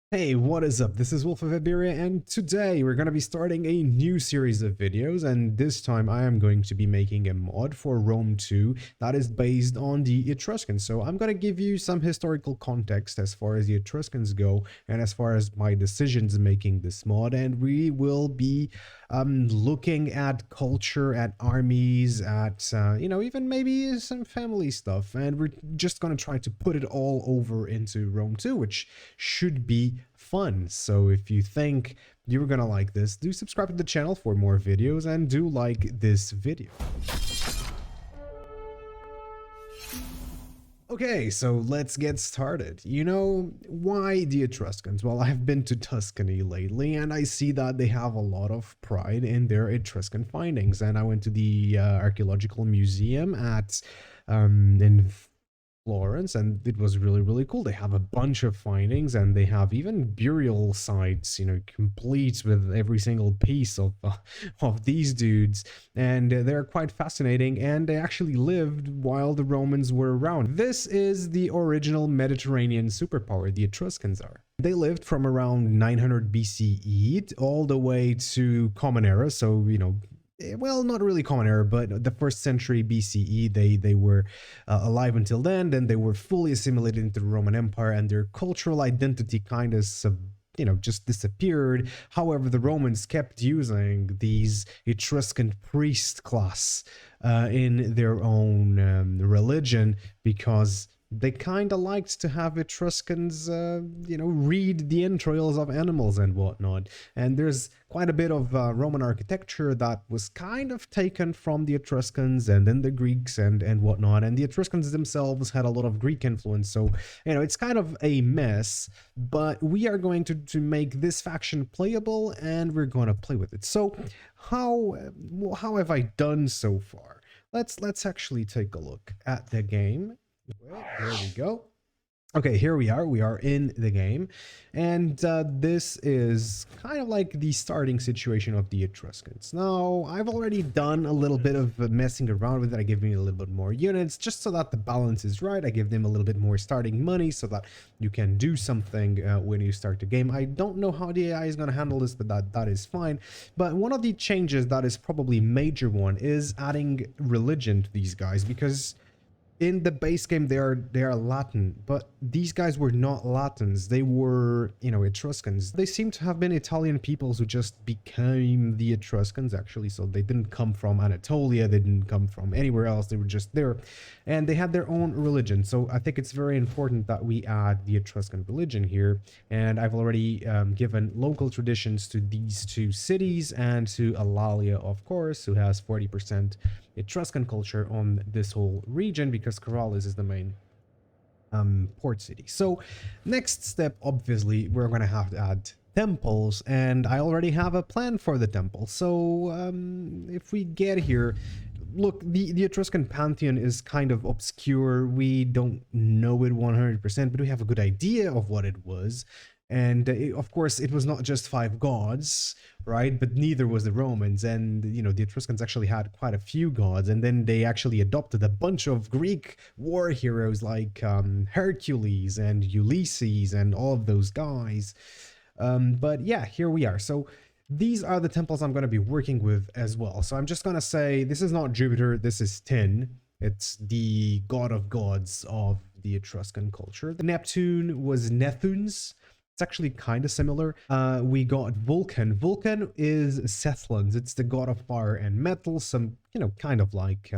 Hey, what is up? This is Wolf of Iberia, and today we're going to be starting a new series of videos, and this time I am going to be making a mod for Rome 2 that is based on the Etruscans. So I'm going to give you some historical context as far as the Etruscans go, and as far as my decisions making this mod, and we will be looking at culture, at armies, at, even maybe some family stuff, and we're just going to try to put it all over into Rome 2, which should be fun. So if you think you're gonna like this, do subscribe to the channel for more videos and do like this video. Okay, so let's get started. Why the Etruscans? Well, I've been to Tuscany lately and I see that they have a lot of pride in their Etruscan findings. And I went to the archaeological museum in Florence, and it was really cool. They have a bunch of findings, and they have even burial sites, complete with every single piece of these dudes, and they're quite fascinating. And they actually lived while the Romans were around. This is the original Mediterranean superpower, the Etruscans are. They lived from around 900 BCE all the way to Common Era, so well, not really Common Era, but the first century BCE, they were alive until then they were fully assimilated into the Roman Empire, and their cultural identity kind of just disappeared. However, the Romans kept using these Etruscan priest class in their own religion, because they kind of liked to have Etruscans, read the entrails of animals and whatnot. And there's quite a bit of Roman architecture that was kind of taken from the Etruscans and then the Greeks and whatnot. And the Etruscans themselves had a lot of Greek influence. So, it's kind of a mess, but we are going to make this faction playable, and we're going to play with it. So how have I done so far? Let's actually take a look at the game. Wait, there we go. Okay, here we are. We are in the game, and this is kind of like the starting situation of the Etruscans. Now, I've already done a little bit of messing around with it. I give me a little bit more units just so that the balance is right. I give them a little bit more starting money so that you can do something when you start the game. I don't know how the AI is going to handle this, but that is fine. But one of the changes that is probably major one is adding religion to these guys, because in the base game they are Latin, but these guys were not Latins. They were, Etruscans. They seem to have been Italian peoples who just became the Etruscans, actually. So they didn't come from Anatolia, they didn't come from anywhere else, they were just there, and they had their own religion. So I think it's very important that we add the Etruscan religion here, and I've already given local traditions to these two cities and to Alalia, of course, who has 40% Etruscan culture on this whole region, because Corvallis is the main port city. So next step, obviously, we're going to have to add temples, and I already have a plan for the temple. So if we get here, look, the Etruscan Pantheon is kind of obscure. We don't know it 100%, but we have a good idea of what it was. And of course, it was not just 5 gods, right? But neither was the Romans. And, the Etruscans actually had quite a few gods. And then they actually adopted a bunch of Greek war heroes like Hercules and Ulysses and all of those guys. But yeah, here we are. So these are the temples I'm going to be working with as well. So I'm just going to say, this is not Jupiter, this is Tin. It's the god of gods of the Etruscan culture. The Neptune was Nethuns. It's actually kind of similar. We got Vulcan. Vulcan is Sethlans. It's the god of fire and metal, some, kind of like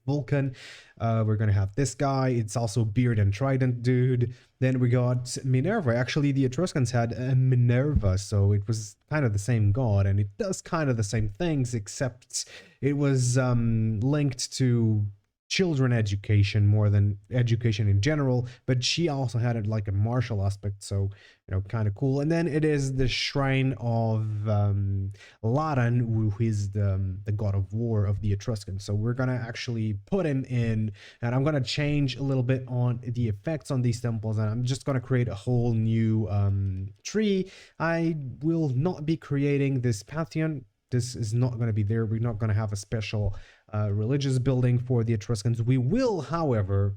Vulcan. We're going to have this guy. It's also beard and trident dude. Then we got Minerva. Actually, the Etruscans had a Minerva, so it was kind of the same god, and it does kind of the same things, except it was linked to children education more than education in general, but she also had like a martial aspect, so kind of cool. And then it is the shrine of Ladan, who is the god of war of the Etruscans. So we're gonna actually put him in, and I'm gonna change a little bit on the effects on these temples, and I'm just gonna create a whole new tree. I will not be creating this Pantheon. This is not going to be there. We're not going to have a special religious building for the Etruscans. We will, however,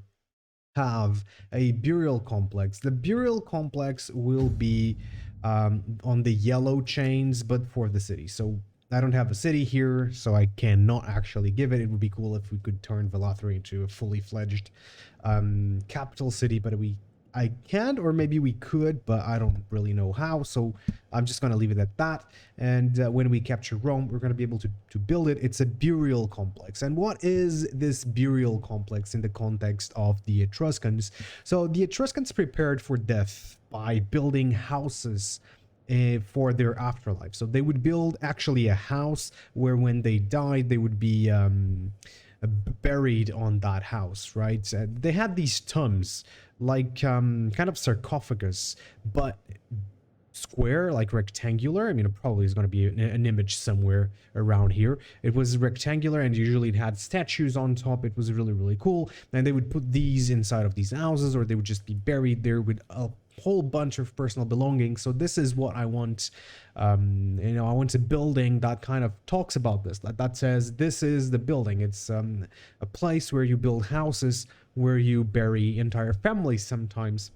have a burial complex. The burial complex will be on the yellow chains, but for the city. So I don't have a city here, so I cannot actually give it. It would be cool if we could turn Villanovan into a fully fledged capital city, but I can't, or maybe we could, but I don't really know how. So I'm just going to leave it at that. And when we capture Rome, we're going to be able to build it. It's a burial complex. And what is this burial complex in the context of the Etruscans? So the Etruscans prepared for death by building houses for their afterlife. So they would build actually a house where when they died, they would be buried on that house, right? They had these tombs, like kind of sarcophagus, but square, like rectangular. I mean, it probably is going to be an image somewhere around here. It was rectangular, and usually it had statues on top. It was really, really cool. And they would put these inside of these houses, or they would just be buried there with a whole bunch of personal belongings. So this is what I want. I want a building that kind of talks about this, that says this is the building. It's a place where you build houses, where you bury entire families. Sometimes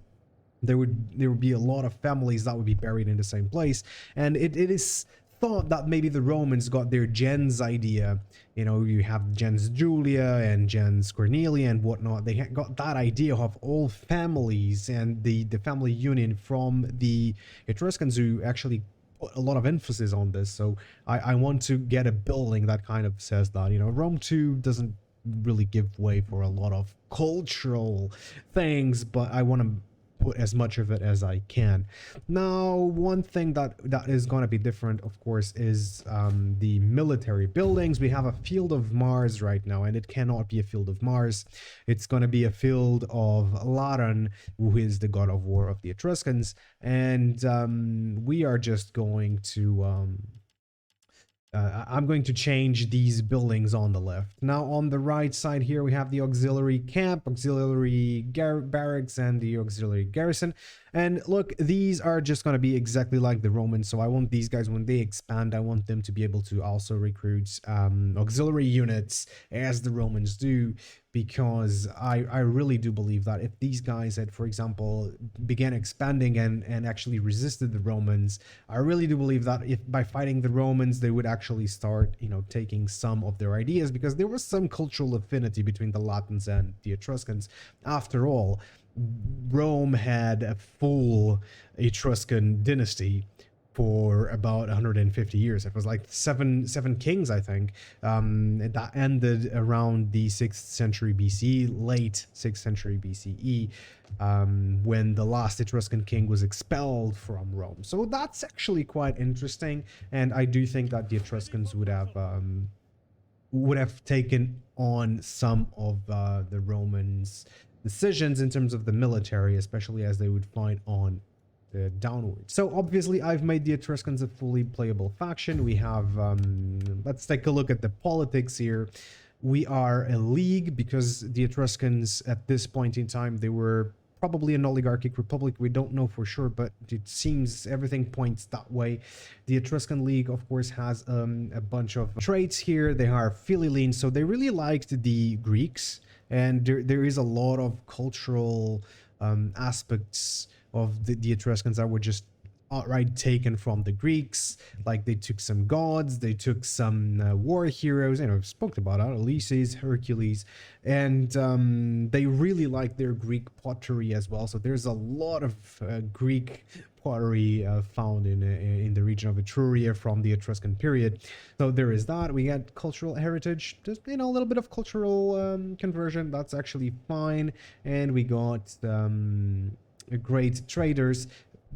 there would be a lot of families that would be buried in the same place, and it is thought that maybe the Romans got their gens idea. You have gens Julia and gens Cornelia and whatnot. They got that idea of all families and the family union from the Etruscans, who actually put a lot of emphasis on this. So I want to get a building that kind of says that. Rome too doesn't really give way for a lot of cultural things, but I want to put as much of it as I can. Now, one thing that is going to be different, of course, is the military buildings. We have a field of Mars right now, and it cannot be a field of Mars. It's going to be a field of Latin, who is the god of war of the Etruscans, and we are just going to I'm going to change these buildings on the left. Now on the right side here, we have the auxiliary camp, auxiliary barracks, and the auxiliary garrison. And look, these are just going to be exactly like the Romans. So I want these guys, when they expand, I want them to be able to also recruit auxiliary units as the Romans do, because I really do believe that if these guys had, for example, began expanding and actually resisted the Romans, I really do believe that if by fighting the Romans, they would actually start, taking some of their ideas, because there was some cultural affinity between the Latins and the Etruscans. After all, Rome had a full Etruscan dynasty for about 150 years. It was like seven kings, I think. That ended around the 6th century BCE, late 6th century BCE, when the last Etruscan king was expelled from Rome. So that's actually quite interesting, and I do think that the Etruscans would have taken on some of the Romans' decisions in terms of the military, especially as they would fight on the downward. So obviously I've made the Etruscans a fully playable faction. We have, let's take a look at the politics here. We are a league because the Etruscans at this point in time, they were probably an oligarchic republic. We don't know for sure, but it seems everything points that way. The Etruscan League, of course, has a bunch of traits here. They are philhellenes, so they really liked the Greeks, and there is a lot of cultural aspects of the Etruscans that were just outright taken from the Greeks. Like they took some gods, they took some war heroes, I've spoken about that, Ulysses, Hercules, and they really like their Greek pottery as well. So there's a lot of Greek pottery found in the region of Etruria from the Etruscan period. So there is that. We get cultural heritage, just a little bit of cultural conversion. That's actually fine. And we got great traders,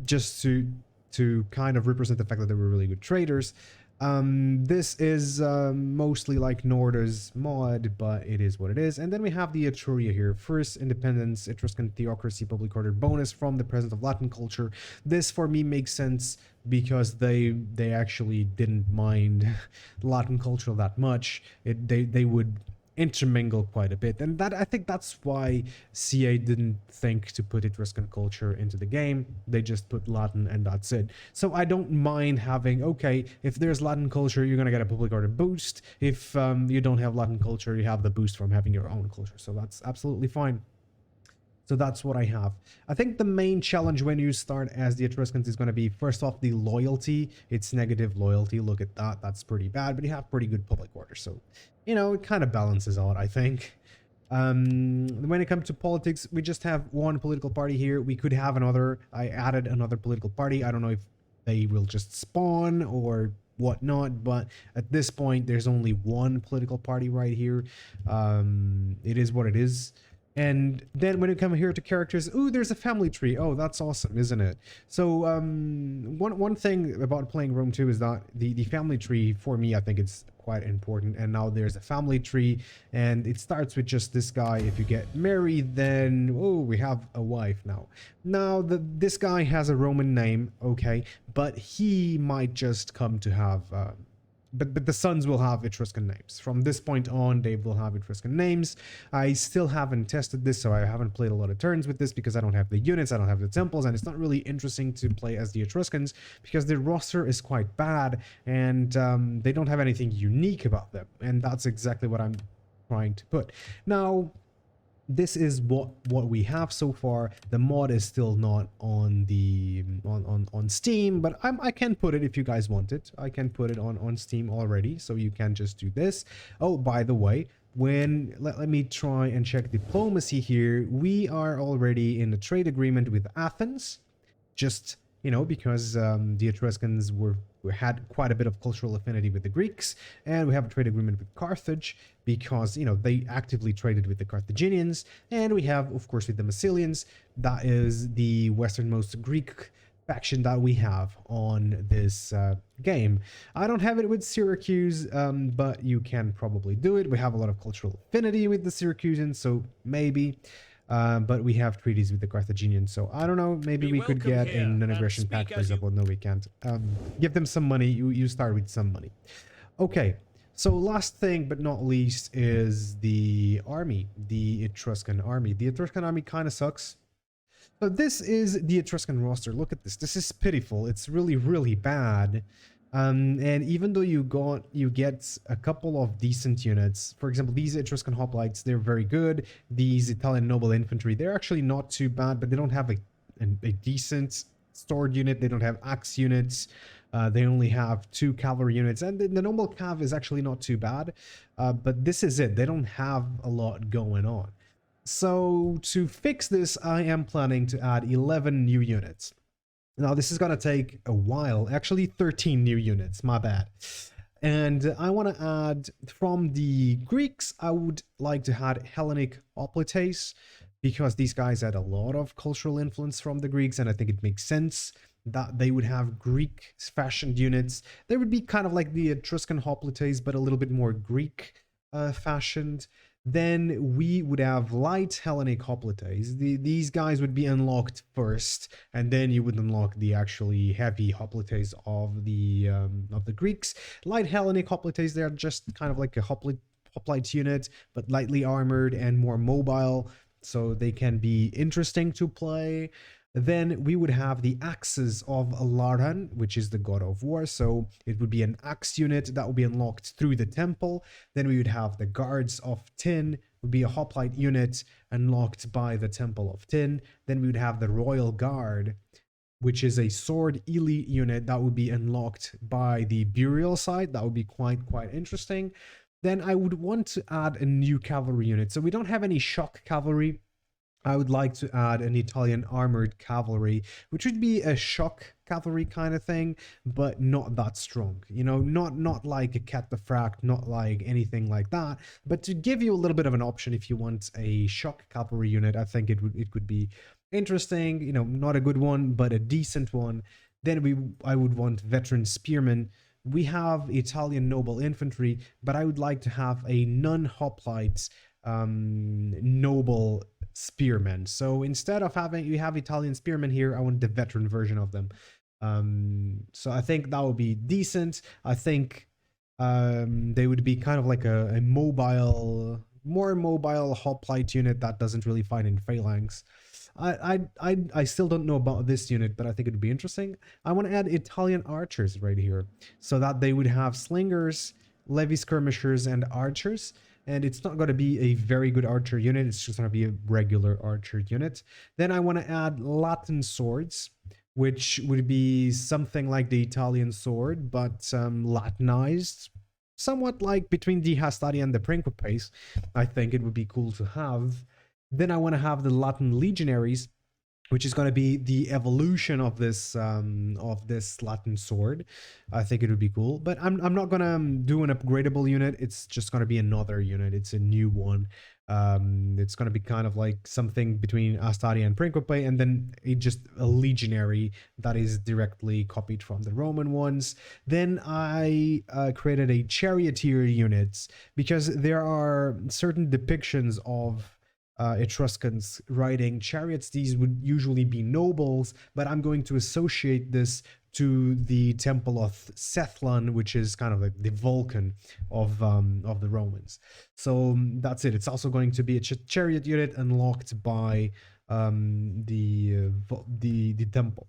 just to kind of represent the fact that they were really good traders. This is mostly like Norda's mod, but it is what it is. And then we have the Etruria here. First independence, Etruscan theocracy, public order bonus from the presence of Latin culture. This for me makes sense because they actually didn't mind Latin culture that much. They would intermingle quite a bit, and that I think that's why CA didn't think to put Etruscan culture into the game. They just put Latin and that's it. So I don't mind having, okay, if there's Latin culture, you're gonna get a public order boost. If you don't have Latin culture, you have the boost from having your own culture. So that's absolutely fine. So that's what I have. I think the main challenge when you start as the Etruscans is going to be, first off, the loyalty. It's negative loyalty. Look at that. That's pretty bad, but you have pretty good public order. So, you know, it kind of balances out, I think. When it comes to politics, we just have one political party here. We could have another. I added another political party. I don't know if they will just spawn or whatnot, but at this point, there's only one political party right here. It is what it is. And then when you come here to characters, ooh, there's a family tree. Oh, that's awesome, isn't it? So one thing about playing Rome 2 is that the family tree, for me, I think it's quite important. And now there's a family tree, and it starts with just this guy. If you get married, then, oh, we have a wife now. Now, this guy has a Roman name, okay, but he might just come to have... But the sons will have Etruscan names. From this point on, they will have Etruscan names. I still haven't tested this, so I haven't played a lot of turns with this because I don't have the units, I don't have the temples, and it's not really interesting to play as the Etruscans because their roster is quite bad, and they don't have anything unique about them. And that's exactly what I'm trying to put. Now, this is what we have so far. The mod is still not on the on Steam, but I can put it if you guys want it. I can put it on Steam already, so you can just do this. Oh, by the way, when let me try and check diplomacy here. We are already in a trade agreement with Athens, just, you know, because the Etruscans had quite a bit of cultural affinity with the Greeks, and we have a trade agreement with Carthage because, you know, they actively traded with the Carthaginians, and we have, of course, with the Massilians. That is the westernmost Greek faction that we have on this game. I don't have it with Syracuse, but you can probably do it. We have a lot of cultural affinity with the Syracusans, so maybe. But we have treaties with the Carthaginians, so I don't know, maybe we could get a non-aggression pact, for example. No, we can't. Give them some money. You start with some money. Okay, so last thing but not least is the army, the Etruscan army. The Etruscan army kind of sucks. So this is the Etruscan roster. Look at this. This is pitiful. It's really, really bad. And even though you get a couple of decent units, for example, these Etruscan hoplites, they're very good. These Italian noble infantry, they're actually not too bad, but they don't have a decent sword unit. They don't have axe units. They only have 2 cavalry units, and the noble cav is actually not too bad. But this is it. They don't have a lot going on. So to fix this, I am planning to add 11 new units. Now, this is going to take a while. Actually, 13 new units. My bad. And I want to add, from the Greeks, I would like to add Hellenic hoplites, because these guys had a lot of cultural influence from the Greeks, and I think it makes sense that they would have Greek fashioned units. They would be kind of like the Etruscan hoplites, but a little bit more Greek fashioned. Then we would have light Hellenic hoplites. These guys would be unlocked first, and then you would unlock the actually heavy hoplites of the Greeks. Light Hellenic hoplites, they're just kind of like a hoplite unit, but lightly armored and more mobile, so they can be interesting to play. Then we would have the axes of Laran, which is the god of war. So it would be an axe unit that would be unlocked through the temple. Then we would have the guards of Tin, would be a hoplite unit unlocked by the temple of Tin. Then we would have the royal guard, which is a sword elite unit that would be unlocked by the burial site. That would be quite interesting. Then I would want to add a new cavalry unit. So we don't have any shock cavalry. I would like to add an Italian armored cavalry, which would be a shock cavalry kind of thing, but not that strong. You know, not like a cataphract, not like anything like that, but to give you a little bit of an option if you want a shock cavalry unit. I think it could be interesting. You know, not a good one, but a decent one. Then I would want veteran spearmen. We have Italian noble infantry, but I would like to have a non-hoplites noble spearmen. So instead of having you have Italian spearmen here, I want the veteran version of them. So I think that would be decent. I think they would be kind of like a more mobile hoplite unit that doesn't really fight in phalanx. I still don't know about this unit, but I think it would be interesting. I want to add Italian archers right here, so that they would have slingers, levy skirmishers, and archers. and it's not going to be a very good archer unit. It's just going to be a regular archer unit. Then I want to add Latin swords, which would be something like the Italian sword, but Latinized, somewhat like between the Hastati and the Principes. I think it would be cool to have. Then I want to have the Latin legionaries, which is going to be the evolution of this Latin sword. I think it would be cool, but I'm not going to do an upgradable unit. It's just going to be another unit. It's a new one. It's going to be kind of like something between Astari and Principe, and then just a legionary that is directly copied from the Roman ones. Then I created a charioteer unit because there are certain depictions of Etruscans riding chariots. These would usually be nobles, but I'm going to associate this to the temple of Sethlon, which is kind of like the Vulcan of the Romans. So that's it. It's also going to be a chariot unit unlocked by the temple.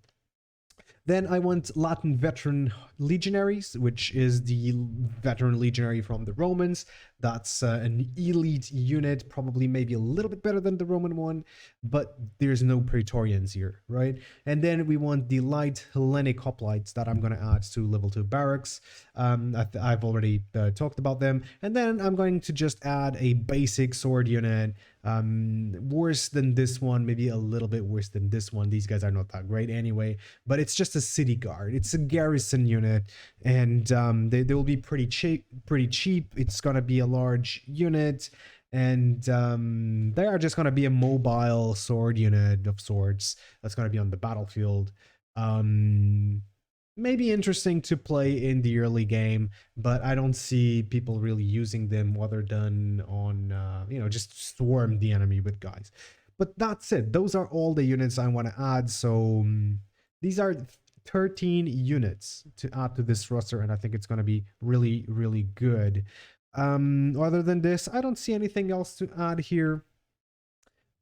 Then I want Latin veteran legionaries, which is the veteran legionary from the Romans. That's an elite unit, probably maybe a little bit better than the Roman one, but there's no Praetorians here, right? And then we want the light Hellenic hoplites that I'm going to add to level 2 barracks. I've already talked about them. And then I'm going to just add a basic sword unit, worse than this one, maybe a little bit worse than this one. These guys are not that great anyway, but it's just a city guard. It's a garrison unit, and they will be pretty cheap. It's gonna be a large unit, and they are just gonna be a mobile sword unit of sorts that's gonna be on the battlefield. Maybe interesting to play in the early game, but I don't see people really using them other than on, just swarm the enemy with guys. But that's it. Those are all the units I want to add. So these are 13 units to add to this roster, and I think it's going to be really, really good. Other than this, I don't see anything else to add here.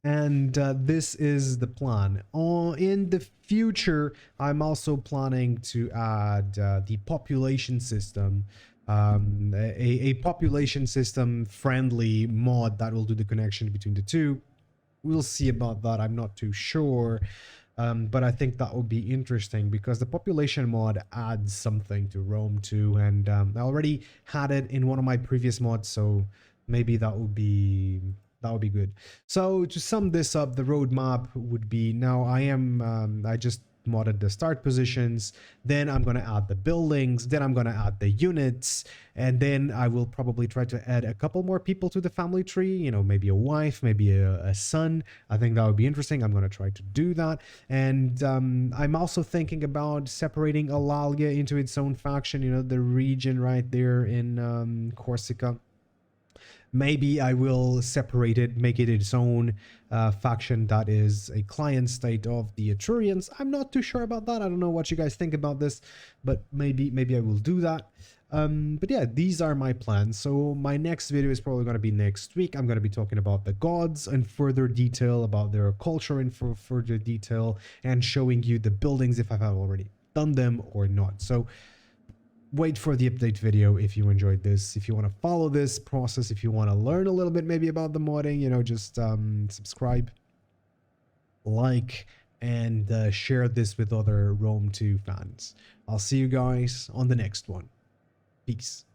And this is the plan. In the future, I'm also planning to add the population system, a population system friendly mod that will do the connection between the two. We'll see about that. I'm not too sure. But I think that would be interesting because the population mod adds something to Rome too. And I already had it in one of my previous mods, so maybe that would be good. So to sum this up, the roadmap would be, now I just modded the start positions, then I'm going to add the buildings, then I'm going to add the units, and then I will probably try to add a couple more people to the family tree, maybe a wife, maybe a son. I think that would be interesting. I'm going to try to do that. And I'm also thinking about separating Alalia into its own faction, the region right there in Corsica. Maybe I will separate it, make it its own faction that is a client state of the Etrurians. I'm not too sure about that. I don't know what you guys think about this, but maybe I will do that. But yeah, these are my plans. So my next video is probably going to be next week. I'm going to be talking about the gods in further detail, about their culture in further detail, and showing you the buildings if I've already done them or not. So wait for the update video if you enjoyed this. If you want to follow this process, if you want to learn a little bit maybe about the modding, just subscribe, like, and share this with other Rome 2 fans. I'll see you guys on the next one. Peace.